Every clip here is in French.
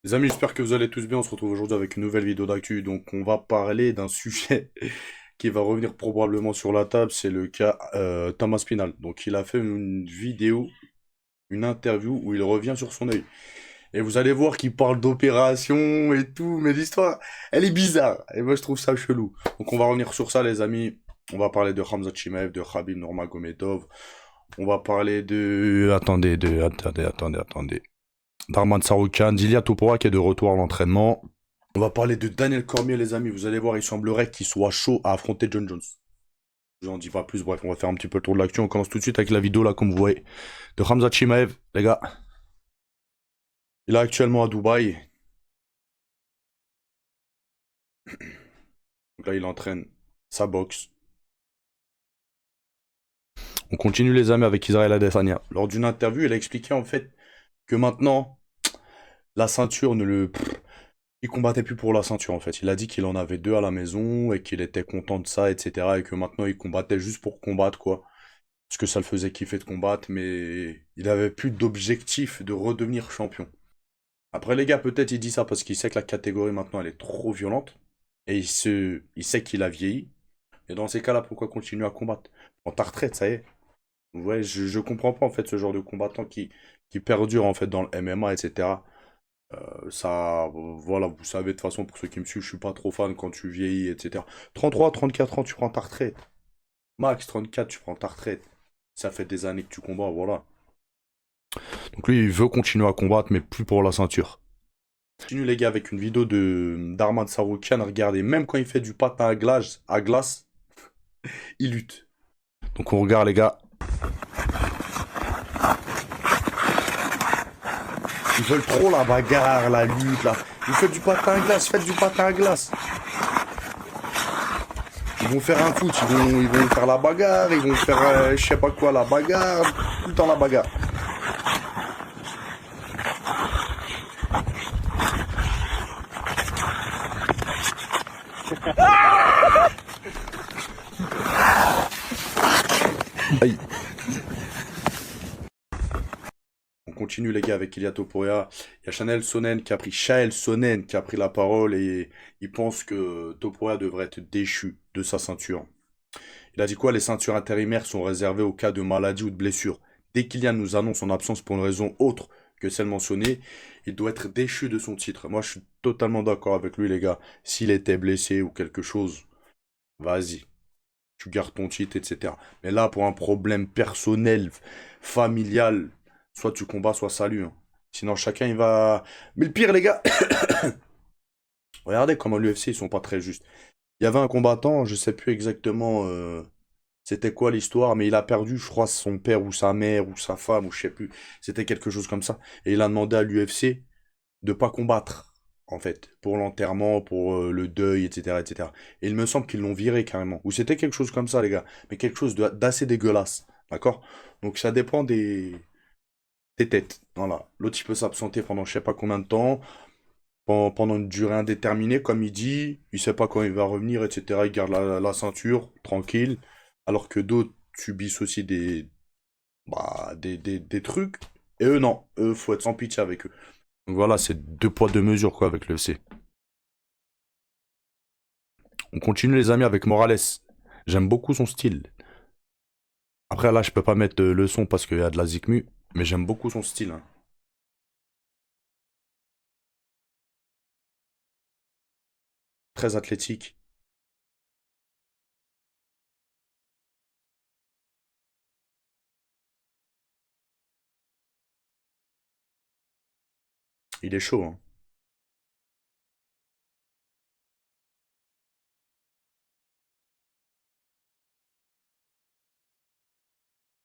Les amis, j'espère que vous allez tous bien. On se retrouve aujourd'hui avec une nouvelle vidéo d'actu. Donc, on va parler d'un sujet qui va revenir probablement sur la table. C'est le cas Thomas Pinal. Donc, il a fait une vidéo, une interview où il revient sur son œil. Et vous allez voir qu'il parle d'opération et tout. Mais l'histoire, elle est bizarre. Et moi, je trouve ça chelou. Donc, on va revenir sur ça, les amis. On va parler de Khamzat Chimaev, de Khabib Nurmagomedov. On va parler de... Attendez. Darman Saroukan, Dilia Toupora qui est de retour à l'entraînement. On va parler de Daniel Cormier, les amis. Vous allez voir, il semblerait qu'il soit chaud à affronter John Jones. Je n'en dis pas plus. Bref, on va faire un petit peu le tour de l'actu. On commence tout de suite avec la vidéo, là, comme vous voyez, de Khamzat Chimaev. Les gars, il est actuellement à Dubaï. Donc là, il entraîne sa boxe. On continue, les amis, avec Israël Adesanya. Lors d'une interview, il a expliqué, en fait, que maintenant, la ceinture ne le... Il combattait plus pour la ceinture en fait. Il a dit qu'il en avait deux à la maison et qu'il était content de ça, etc. Et que maintenant il combattait juste pour combattre quoi. Parce que ça le faisait kiffer de combattre, mais il avait plus d'objectif de redevenir champion. Après les gars, peut-être il dit ça parce qu'il sait que la catégorie maintenant elle est trop violente. Et il sait qu'il a vieilli. Et dans ces cas-là, pourquoi continuer à combattre? En ta retraite, ça y est. Ouais, je comprends pas en fait ce genre de combattant qui perdure en fait dans le MMA, etc. Ça, voilà, vous savez, de toute façon, pour ceux qui me suivent, je suis pas trop fan quand tu vieillis, etc. 33, 34 ans, tu prends ta retraite. Max, 34, tu prends ta retraite. Ça fait des années que tu combats, voilà. Donc lui, il veut continuer à combattre, mais plus pour la ceinture. Continue les gars avec une vidéo de d'Arman Saroukian. Regardez, même quand il fait du patin à glace, il lutte. Donc on regarde les gars. Ils veulent trop la bagarre, la lutte, là. Vous faites du patin à glace, faites du patin à glace. Ils vont faire un foot, ils vont faire la bagarre, ils vont faire je sais pas quoi, la bagarre, tout le temps la bagarre. Aïe. On continue les gars avec Ilia Topuria. Il y a Chael Sonnen qui a pris la parole et il pense que Topuria devrait être déchu de sa ceinture. Il a dit quoi? Les ceintures intérimaires sont réservées au cas de maladie ou de blessure. Dès qu'Ilian nous annonce son absence pour une raison autre que celle mentionnée, il doit être déchu de son titre. Moi, je suis totalement d'accord avec lui, les gars. S'il était blessé ou quelque chose, vas-y, tu gardes ton titre, etc. Mais là, pour un problème personnel, familial, soit tu combats, soit salut, hein. Sinon, chacun, il va... Mais le pire, les gars, regardez comment l'UFC, ils sont pas très justes. Il y avait un combattant, je sais plus exactement c'était quoi l'histoire, mais il a perdu, je crois, son père ou sa mère ou sa femme, ou je sais plus. C'était quelque chose comme ça. Et il a demandé à l'UFC de pas combattre, en fait, pour l'enterrement, pour le deuil, etc., etc. Et il me semble qu'ils l'ont viré carrément. Ou c'était quelque chose comme ça, les gars. Mais quelque chose d'assez dégueulasse. D'accord? Donc ça dépend des têtes. Voilà. L'autre, il peut s'absenter pendant je sais pas combien de temps, pendant une durée indéterminée, comme il dit. Il sait pas quand il va revenir, etc. Il garde la ceinture, tranquille. Alors que d'autres subissent aussi des trucs. Et eux, non. Eux, faut être sans pitié avec eux. Donc voilà, c'est deux poids, deux mesures, quoi, avec le FC. On continue, les amis, avec Morales. J'aime beaucoup son style. Après, là, je peux pas mettre le son parce qu'il y a de la zikmu, mais j'aime beaucoup son style, hein. Très athlétique. Il est chaud, hein.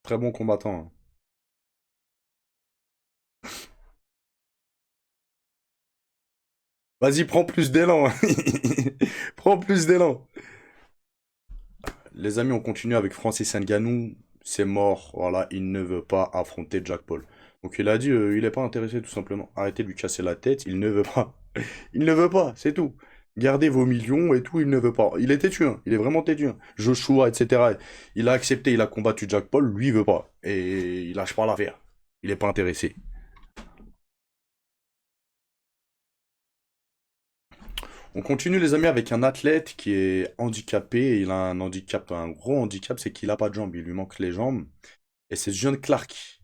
Très bon combattant, hein. Vas-y, prends plus d'élan. Prends plus d'élan. Les amis, on continue avec Francis Ngannou. C'est mort. Voilà, il ne veut pas affronter Jack Paul. Donc il a dit, il n'est pas intéressé tout simplement. Arrêtez de lui casser la tête. Il ne veut pas. Il ne veut pas, c'est tout. Gardez vos millions et tout, il ne veut pas. Il est têtu, hein. Il est vraiment têtu, hein. Joshua, etc. Il a accepté, il a combattu Jack Paul. Lui, il veut pas. Et il lâche pas l'affaire. Il n'est pas intéressé. On continue les amis avec un athlète qui est handicapé. Il a un handicap, un gros handicap, c'est qu'il a pas de jambes, il lui manque les jambes. Et c'est John Clark.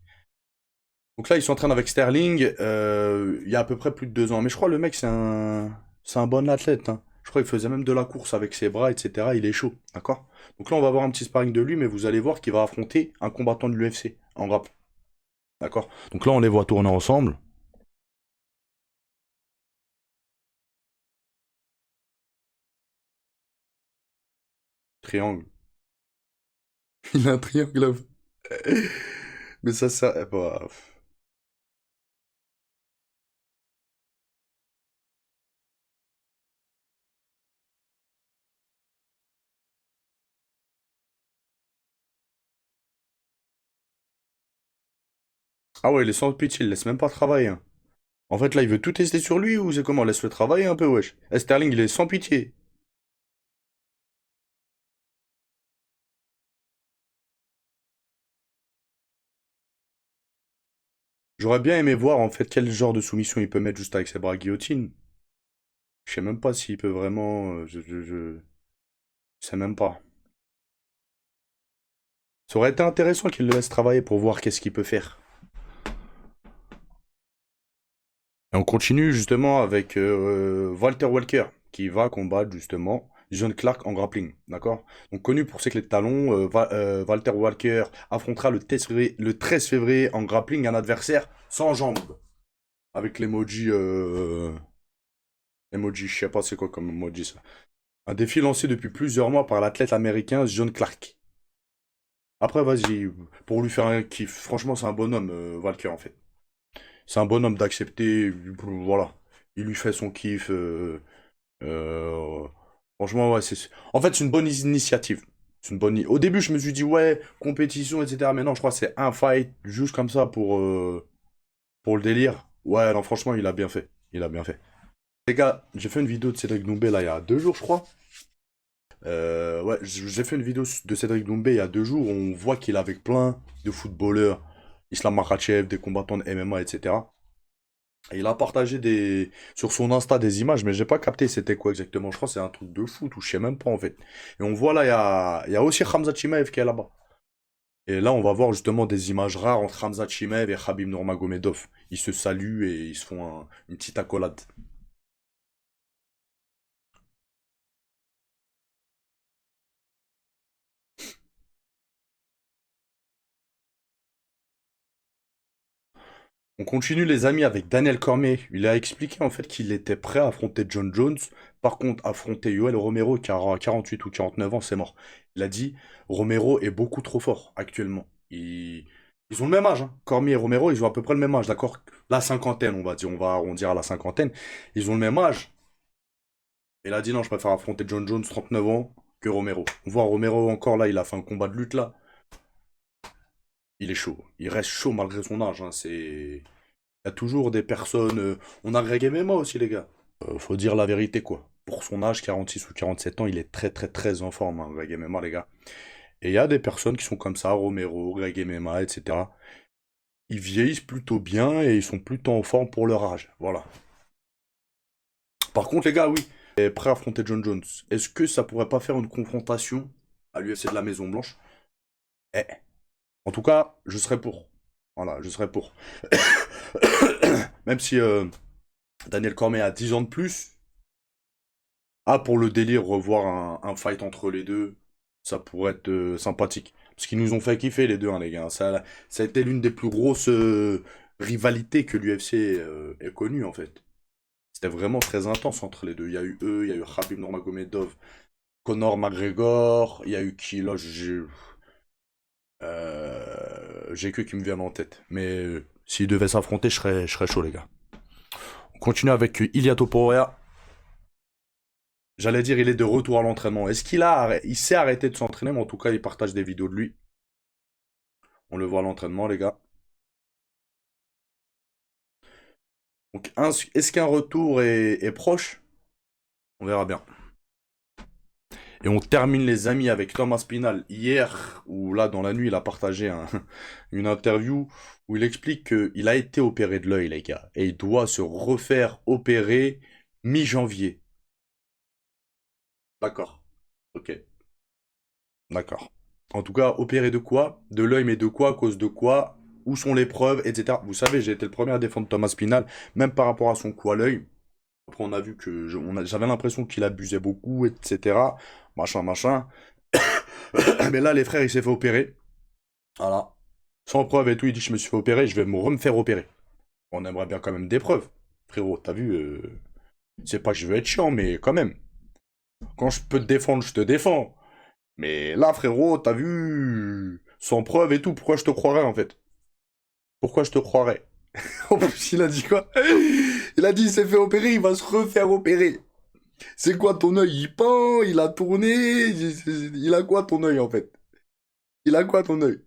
Donc là, il s'entraîne avec Sterling il y a à peu près plus de 2 ans. Mais je crois le mec, c'est un bon athlète, hein. Je crois qu'il faisait même de la course avec ses bras, etc. Il est chaud, d'accord? Donc là, on va avoir un petit sparring de lui, mais vous allez voir qu'il va affronter un combattant de l'UFC en rap, d'accord? Donc là, on les voit tourner ensemble. Triangle. Il a un triangle là. Mais ça, bah, ah ouais, il est sans pitié, il laisse même pas travailler, hein. En fait, là, il veut tout tester sur lui ou c'est comment? Laisse-le travailler un peu, wesh. Sterling, il est sans pitié. J'aurais bien aimé voir en fait quel genre de soumission il peut mettre juste avec ses bras guillotine. Je sais même pas s'il peut vraiment. Je sais même pas. Ça aurait été intéressant qu'il le laisse travailler pour voir qu'est-ce qu'il peut faire. Et on continue justement avec Walter Walker qui va combattre justement John Clark en grappling, d'accord? Donc connu pour ses clés de talon, Walter Walker affrontera le 13 février en grappling un adversaire sans jambes. Avec l'emoji, je sais pas c'est quoi comme emoji ça. Un défi lancé depuis plusieurs mois par l'athlète américain John Clark. Après, vas-y, pour lui faire un kiff. Franchement, c'est un bonhomme, Walker, en fait. C'est un bonhomme d'accepter, voilà. Il lui fait son kiff. Euh, franchement, ouais, c'est... En fait, c'est une bonne initiative. C'est une bonne... Au début, je me suis dit, ouais, compétition, etc. Mais non, je crois que c'est un fight, juste comme ça, pour le délire. Ouais, non, franchement, il a bien fait. Il a bien fait. Les gars, j'ai fait une vidéo de Cédric Doumbé, là, il y a 2 jours, je crois. Ouais, j'ai fait une vidéo de Cédric Doumbé il y a 2 jours. On voit qu'il est avec plein de footballeurs, Islam Makhachev, des combattants de MMA, etc. Et il a partagé sur son Insta des images, mais j'ai pas capté c'était quoi exactement. Je crois que c'est un truc de foot ou je sais même pas en fait. Et on voit là, il y a aussi Khamzat Chimaev qui est là-bas. Et là, on va voir justement des images rares entre Khamzat Chimaev et Khabib Nurmagomedov. Ils se saluent et ils se font une petite accolade. On continue les amis avec Daniel Cormier. Il a expliqué en fait qu'il était prêt à affronter John Jones. Par contre, affronter Yoel Romero qui a 48 ou 49 ans, c'est mort. Il a dit Romero est beaucoup trop fort actuellement. Ils ont le même âge, hein. Cormier et Romero, ils ont à peu près le même âge, d'accord? La cinquantaine, on va dire, on va arrondir à la cinquantaine. Ils ont le même âge. Il a dit non, je préfère affronter John Jones, 39 ans, que Romero. On voit Romero encore là, il a fait un combat de lutte là. Il est chaud. Il reste chaud malgré son âge, hein. Il y a toujours des personnes. On a Greg MMA aussi, les gars. Faut dire la vérité, quoi. Pour son âge, 46 ou 47 ans, il est très, très, très en forme, hein, Greg MMA, les gars. Et il y a des personnes qui sont comme ça, Romero, Greg MMA, etc. Ils vieillissent plutôt bien et ils sont plutôt en forme pour leur âge. Voilà. Par contre, les gars, oui. Et prêt à affronter John Jones. Est-ce que ça pourrait pas faire une confrontation à l'UFC de la Maison Blanche? Eh. En tout cas, je serais pour. Voilà, je serais pour. Même si Daniel Cormier a 10 ans de plus, ah, pour le délire, revoir un fight entre les deux, ça pourrait être sympathique. Parce qu'ils nous ont fait kiffer les deux, hein, les gars. Ça a été l'une des plus grosses rivalités que l'UFC ait connue, en fait. C'était vraiment très intense entre les deux. Il y a eu eux, il y a eu Khabib Nurmagomedov, Conor McGregor, il y a eu qui là, j'ai que qui me viennent en tête. Mais s'ils devaient s'affronter, je serais chaud, les gars. On continue avec Ilia Topuria. J'allais dire, il est de retour à l'entraînement. Est-ce il s'est arrêté de s'entraîner, mais en tout cas, il partage des vidéos de lui. On le voit à l'entraînement, les gars. Donc, est-ce qu'un retour est proche? On verra bien. Et on termine, les amis, avec Thomas Spinal hier, où là, dans la nuit, il a partagé une interview où il explique qu'il a été opéré de l'œil, les gars. Et il doit se refaire opérer mi-janvier. D'accord. Ok. D'accord. En tout cas, opéré de quoi? De l'œil, mais de quoi? À cause de quoi? Où sont les preuves, etc. Vous savez, j'ai été le premier à défendre Thomas Spinal, même par rapport à son coup à l'œil. Après, on a vu que j'avais l'impression qu'il abusait beaucoup, etc. Machin, machin. Mais là, les frères, il s'est fait opérer. Voilà. Sans preuve et tout, il dit je me suis fait opérer, je vais me faire opérer. On aimerait bien quand même des preuves. Frérot, t'as vu, c'est pas que je veux être chiant, mais quand même. Quand je peux te défendre, je te défends. Mais là, frérot, t'as vu, sans preuve et tout, pourquoi je te croirais en fait? Pourquoi je te croirais? En plus, il a dit quoi? Il a dit il s'est fait opérer, il va se refaire opérer. C'est quoi ton œil? Il pend, il a tourné, il a quoi ton œil en fait? Il a quoi ton œil?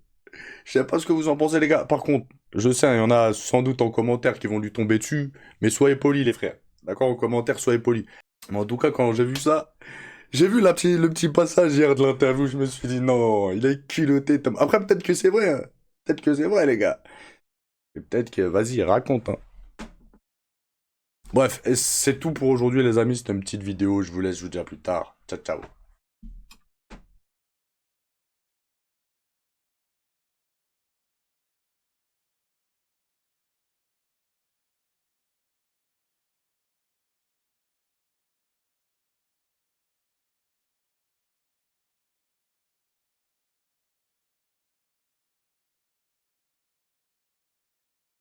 Je sais pas ce que vous en pensez les gars. Par contre, je sais, il y en a sans doute en commentaire qui vont lui tomber dessus, mais soyez polis les frères. D'accord? En commentaire, soyez polis. Mais en tout cas, quand j'ai vu ça, j'ai vu le petit passage hier de l'interview, je me suis dit non, il est culotté. Après, peut-être que c'est vrai, hein. Peut-être que c'est vrai les gars. Et peut-être que, vas-y, raconte, hein. Bref, et c'est tout pour aujourd'hui les amis, c'était une petite vidéo, je vous laisse, je vous dis à plus tard. Ciao, ciao.